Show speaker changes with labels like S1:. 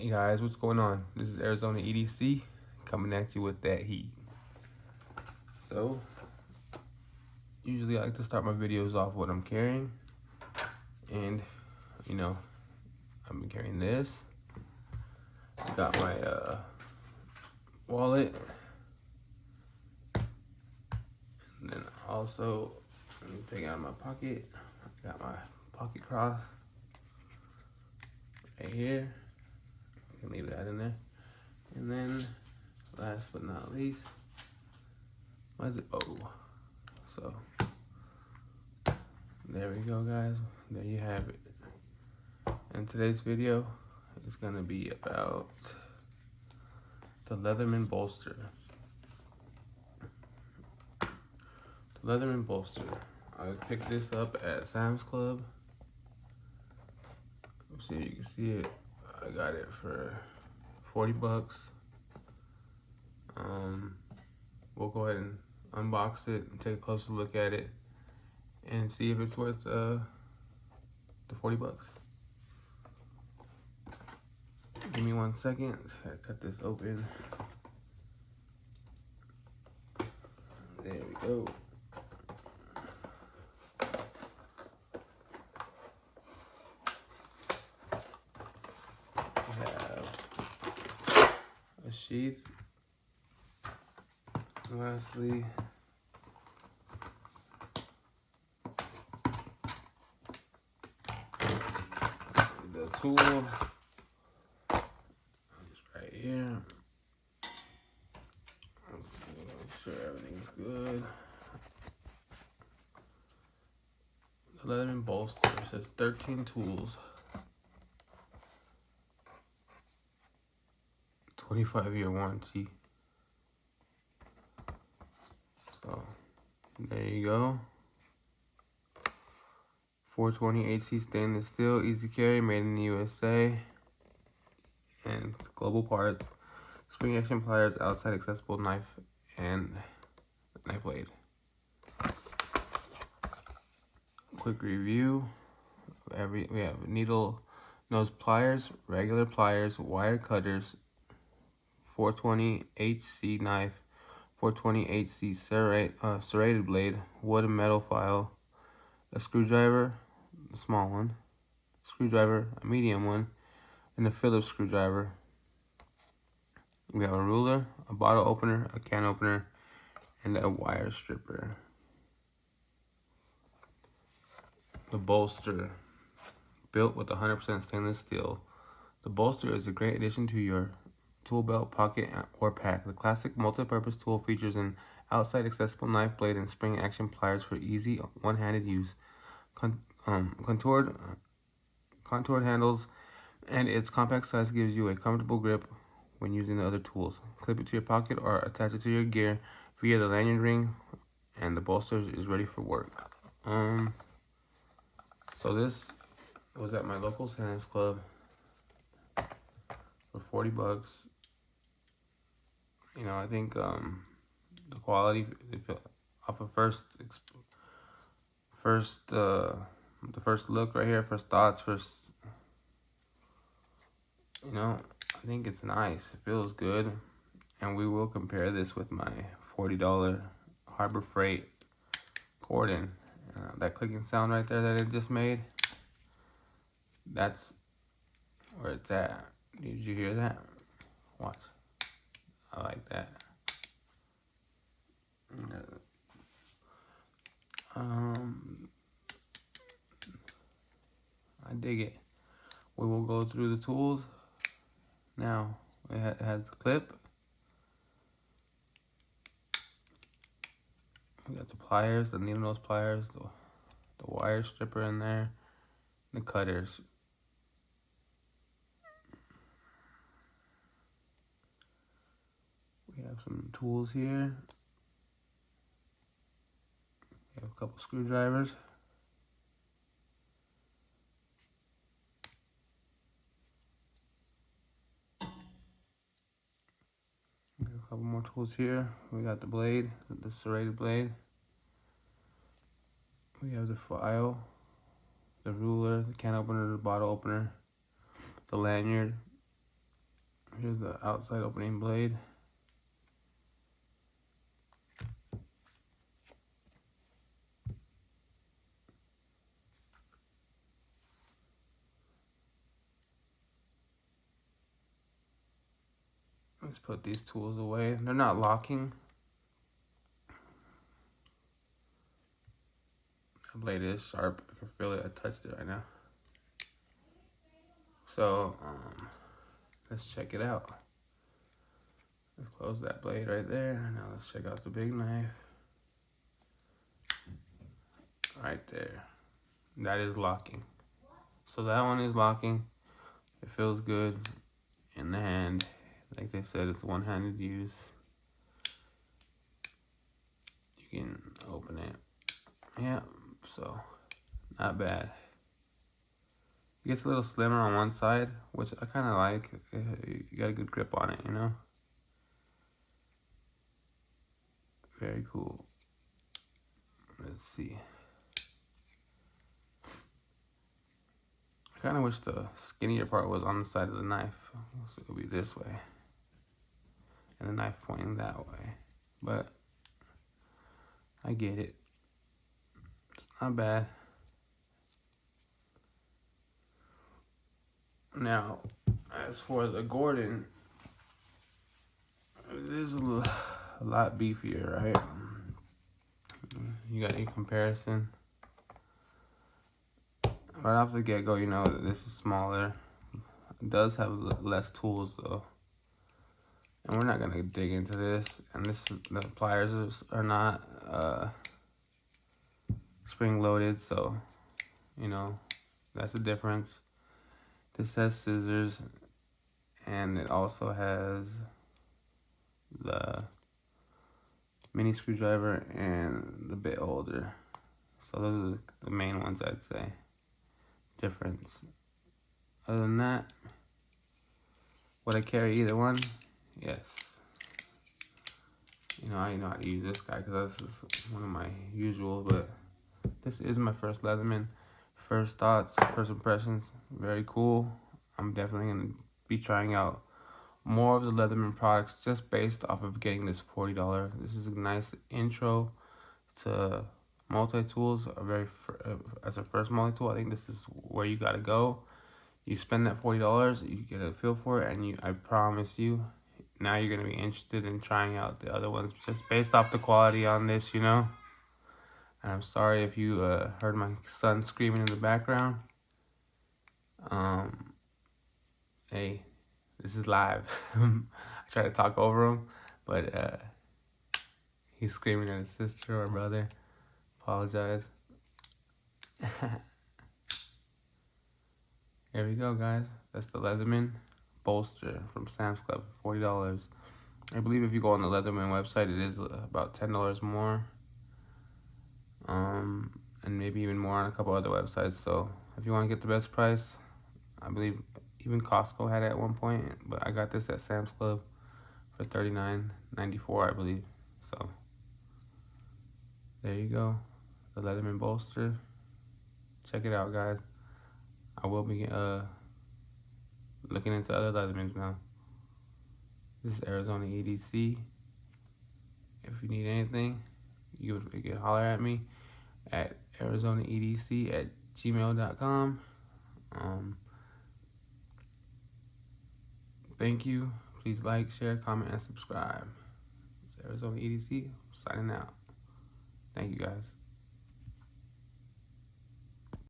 S1: Hey guys, what's going on? This is Arizona EDC coming at you with that heat. So, usually I like to start my videos off with what I'm carrying. And, you know, I've been carrying this. Got my wallet. And then also, let me take it out of my pocket. I got my pocket cross right here. I can leave that in there. And then, last but not least, my Zippo. So, there we go, guys. There you have it. And today's video is gonna be about the Leatherman Bolster. The Leatherman Bolster. I picked this up at Sam's Club. So you can see it. I got it for 40 bucks. We'll go ahead and unbox it and take a closer look at it and see if it's worth the 40 bucks. Give me 1 second. Gotta cut this open. There we go. We have a sheath. Lastly, the tool is right here. Let's make sure everything's good. The Leatherman Bolster says 13 tools, 25-year warranty. So there you go. 420 HC stainless steel, easy carry, made in the USA, and global parts. Spring action pliers, outside accessible knife and knife blade. Quick review. We have needle nose pliers, regular pliers, wire cutters, 420 HC knife, 420 HC serrated blade, wood and metal file, a screwdriver, a small one, screwdriver, a medium one, and a Phillips screwdriver. We have a ruler, a bottle opener, a can opener, and a wire stripper. The bolster, built with 100% stainless steel. The bolster is a great addition to your tool belt, pocket, or pack. The classic multi-purpose tool features an outside accessible knife blade and spring action pliers for easy one-handed use. Contoured handles, and its compact size gives you a comfortable grip when using the other tools. Clip it to your pocket or attach it to your gear via the lanyard ring, and the bolster is ready for work. So this was at my local Sam's Club for 40 bucks. You know, I think the quality, off of the first look right here, first thoughts, you know, I think it's nice. It feels good. And we will compare this with my $40 Harbor Freight Cordon. That clicking sound right there that it just made, that's where it's at. Did you hear that? Watch. I like that. I dig it. We will go through the tools now. It has the clip. We got the pliers, the needle nose pliers, the wire stripper in there, the cutters. We have some tools here. We have a couple screwdrivers. We have a couple more tools here. We got the blade, the serrated blade. We have the file, the ruler, the can opener, the bottle opener, the lanyard, Here's the outside opening blade. Let's put these tools away. They're not locking. The blade is sharp. I can feel it. I touched it right now. So let's check it out. Let's close that blade right there. Now let's check out the big knife. Right there. That is locking. So that one is locking. It feels good in the hand. Like they said, it's one-handed use. You can open it. Yeah, so not bad. It gets a little slimmer on one side, which I kind of like. You got a good grip on it, you know? Very cool. Let's see. I kind of wish the skinnier part was on the side of the knife. So it'll be this way. And the knife pointing that way. But I get it. It's not bad. Now, as for the Gordon, it is a lot beefier, right? You got any comparison? Right off the get-go, you know that this is smaller. It does have less tools though. And we're not gonna dig into this. And the pliers are not spring-loaded, so you know that's the difference. This has scissors, and it also has the mini screwdriver and the bit holder. So those are the main ones I'd say. Difference. Other than that, would I carry either one? Yes. You know, I know how to use this guy because that's one of my usual, but this is my first Leatherman. First thoughts, first impressions, very cool. I'm definitely going to be trying out more of the Leatherman products just based off of getting this $40. This is a nice intro to multi-tools. As a first multi-tool, I think this is where you got to go. You spend that $40, you get a feel for it, and I promise you, now you're going to be interested in trying out the other ones just based off the quality on this, you know? And I'm sorry if you heard my son screaming in the background. Hey, this is live. I try to talk over him, but he's screaming at his sister or brother. Apologize. Here we go, guys. That's the Leatherman Bolster from Sam's Club, $40. I believe if you go on the Leatherman website, it is about $10 more. And maybe even more on a couple other websites. So if you want to get the best price, I believe even Costco had it at one point, but I got this at Sam's Club for $39.94, I believe. So there you go, the Leatherman Bolster. Check it out, guys. I will be looking into other Leathermans now. This is Arizona EDC. If you need anything, you can holler at me at arizonaedc@gmail.com. Thank you. Please like, share, comment, and subscribe. It's Arizona EDC signing out. Thank you, guys.